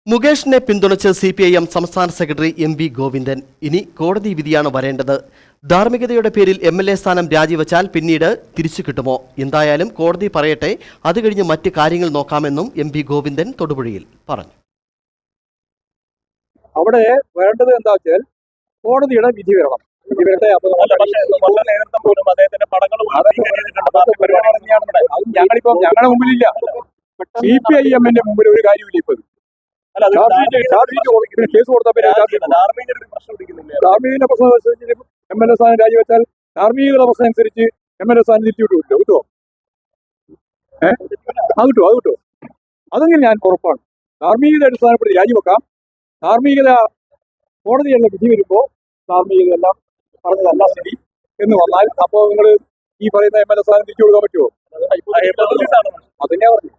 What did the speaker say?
മുകേഷിനെ പിന്തുണച്ച് CPIM സംസ്ഥാന സെക്രട്ടറി MV ഗോവിന്ദൻ. ഇനി കോടതി വിധിയാണ് വരേണ്ടത്. ധാർമ്മികതയുടെ പേരിൽ MLA സ്ഥാനം രാജിവെച്ചാൽ പിന്നീട് തിരിച്ചു കിട്ടുമോ? എന്തായാലും കോടതി പറയട്ടെ, അത് കഴിഞ്ഞ് മറ്റ് കാര്യങ്ങൾ നോക്കാമെന്നും MV ഗോവിന്ദൻ തൊടുപുഴയിൽ പറഞ്ഞു. അവിടെ വേണ്ടത് എന്താ വെച്ചാൽ കോടതിയുടെ വിധി വരണം. ഞങ്ങളിപ്പോ ഞങ്ങളുടെ മുമ്പിലില്ല, CPIM-ന്റെ മുമ്പിൽ ഒരു കാര്യമില്ല. ഇപ്പൊ കേസ് കൊടുത്തപ്പോൾ ധാർമ്മിക പ്രശ്നം അനുസരിച്ച് MLA സ്ഥാനം രാജിവെച്ചാൽ ധാർമ്മികത പ്രശ്നം അനുസരിച്ച് MLA സ്ഥാനം തിരിച്ചു കിട്ടുമല്ലോ. കിട്ടുമോ? അത് കിട്ടുമോ? അതെങ്കിലും ഞാൻ ഉറപ്പാണ്. ധാർമ്മികത അടിസ്ഥാനപ്പെടുത്തി രാജിവെക്കാം. ധാർമ്മികത കോടതിയുള്ള വിധി വരുമ്പോൾ ധാർമ്മികത എല്ലാം പറഞ്ഞതല്ല സ്ഥിതി എന്ന് വന്നാൽ അപ്പോൾ നിങ്ങൾ ഈ പറയുന്ന MLA സ്ഥാനം തിരിച്ചു കൊടുക്കാൻ പറ്റുമോ? അതന്നെയാ പറഞ്ഞു.